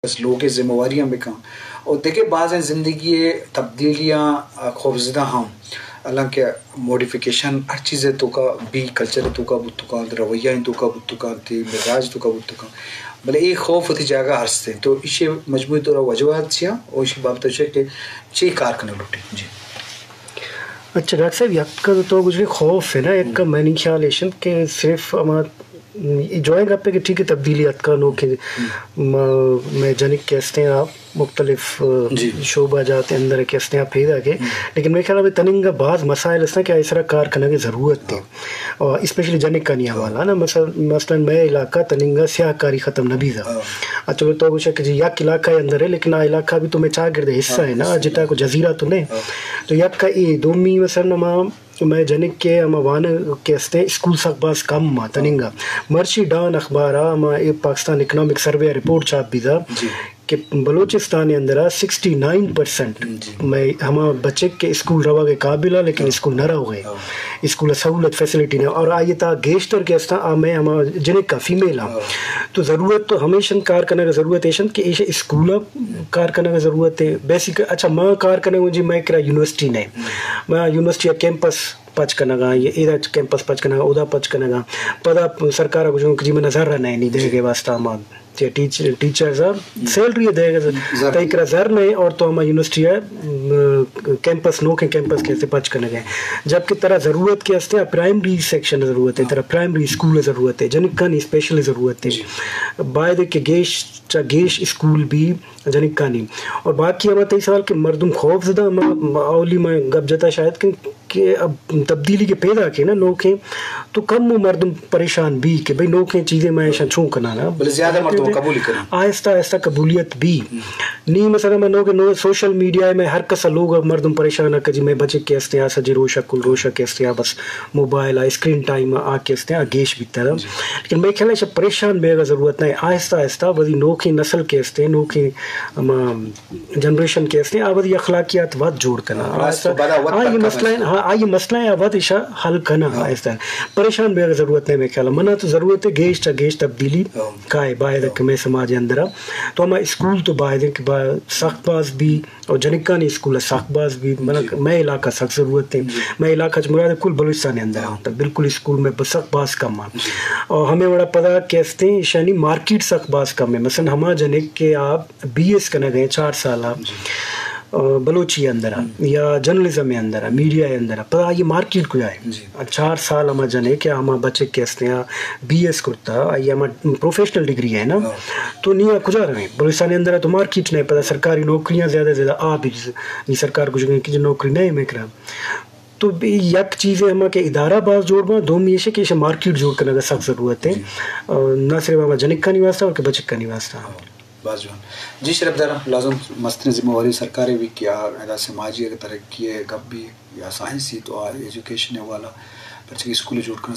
بس لوگوں کی ذمہ داریاں بھی کم اور دیکھیں بعض ہیں زندگی تبدیلیاں خوفزدہ ہم حالانکہ موڈیفیکیشن ہر چیزیں تو کا بھی کلچر تو کا بت کا رویہ تو کا بت کا مزاج تو کا بت کا بلے یہ خوف ہوتی جگہ ہرستے تو اسے مجموعی طور وجوہات چھیا اور اس بابت کہ چی کار کرنے لوٹے جی. اچھا ڈاکٹر صاحب یک کا تو کچھ خوف ہے نا ایک کا میں نہیں خیال ہے کہ صرف جوائن آپ پہ کہ ٹھیک ہے تبدیلیات کا لوگ میں جنک کہتے ہیں آپ مختلف شعبہ جات اندر کہتے ہیں آپ پیدا کے لیکن میرے خیال میں تننگا بعض مسائل اس کہ اس طرح کار کرنے کی ضرورت تھی اور اسپیشلی جنک کا نہیں حوالہ نا مثلاً میں علاقہ تننگا سیاہ کاری ختم نہ بھی تھا چلو تو کچھ کہ جی یک علاقہ اندر ہے لیکن علاقہ بھی تو میں چاہ گرد حصہ ہے نا جتا کو جزیرہ تو نہیں تو یک کا یہ دومی مثلاً میں جنک کے اما وان کہتے ہیں اسکول سخباز کم ماں تننگا مرشی ڈان اخبارہ اما پاکستان اکنامک سروے رپورٹ چھاپ بھی تھا کہ بلوچستان اندر 69% میں ہما بچے کے اسکول روا کے قابل ہے لیکن اسکول نہ رہو گئے اسکول سہولت فیسلٹی نے اور آئیے تا گیشتر کے استا میں ہما جنک کا فیمیل ہوں تو ضرورت تو ہمیشہ کار کرنے کا ضرورت ہے کہ ایسے اسکول کار کرنے کا ضرورت ہے بیسک اچھا میں کار کرنے کو جی میں کرا یونیورسٹی نے میں یونیورسٹی کیمپس پچ کرنا گا یہ ادھر کیمپس پچ کرنا گا ادھر پچ کرنا گا پتا سرکار کو جی میں نظر رہنا ہے نہیں دے گے واسطہ ماں ٹیچرز سیلری دے گا تیکرا زر نہیں اور تو ہمیں یونیورسٹی ہے کیمپس نو کے کیمپس کیسے پچ کرنے گئے جبکہ طرح ضرورت کے ہستے پرائمری سیکشن ضرورت ہے طرح پرائمری اسکول ضرورت ہے جنک کا نہیں اسپیشلی ضرورت ہے باعد کہ گیش اسکول بھی جنک کا نہیں اور باقی ہمیں تی سوال کہ مردم خوف زدہ اولی میں گپ جتا شاید کہ اب تبدیلی کے پیدا کے نا نوکیں تو کم مردم پریشان بھی کہ بھئی نوکیں چیزیں میں ایشا چھوں کرنا نا بلے زیادہ مردم قبولی کریں آہستہ آہستہ قبولیت بھی نہیں مثلا میں نو سوشل میڈیا میں ہر کسا لوگ مردم پریشان ہے کہ جی میں بچے کے استے ہیں سجی روشہ کل روشہ کے استے ہیں بس موبائل اسکرین ٹائم آ کے استے ہیں گیش بھی طرح لیکن میں خیال ہے پریشان بے گا ضرورت نہیں آہستہ آہستہ وزی نوکی نسل کے استے ہیں نوکی جنریشن کے استے ہیں آوازی اخلاقیات وقت جوڑ کرنا آئی مسئلہ ہے آواز اشا حل کرنا آہستہ پریشان بے گا ضرورت نہیں میں خیال ہے منہ تو ضرورت ہے گیش تبدیلی کا ہے باعد کہ میں سماج اندر تو ہمیں اسکول تو باعد ہے کہ سخت باز بھی اور جنکانی اسکول ہے سخت باز بھی میں علاقہ سخت ضرورت ہے میں علاقہ مراد کل بلوچستان اندر ہوں تو بالکل اسکول میں سخت باز کم ہے اور ہمیں بڑا پتا کہتے ہیں شانی مارکیٹ سخت باز کم ہے مثلا ہما جنک کے آپ BS کرنے گئے 4 سالہ بلوچی اندر یا جرنلزم اندر میڈیا اندر پتہ یہ مارکیٹ کو آئے 4 سال ہما جنے کہ ہما بچے کہتے ہیں BS کرتا یہ ہما پروفیشنل ڈگری ہے نا تو نہیں کجا رہے بلوچستان اندر تو مارکیٹ نہیں پتہ سرکاری نوکریاں زیادہ آپ ہی سرکار کچھ گئے کہ نوکری نہیں میں کرا تو یک چیزیں ہما کہ ادارہ باز جوڑ با دو میشے کہ مارکیٹ جوڑ کرنے کا سخت ضرورت ہے نہ صرف ہما جنک کا نہیں واسطہ اور کہ بچک کا نہیں واسطہ جی شرف دارہ لازم مستن ذمہ واری سرکاریں بھی کیا ادا سماجی اگر ترقی ہے گپ بھی یا سائنسی تو ایجوکیشن والا بچے کی اسکول جوڑ کرنا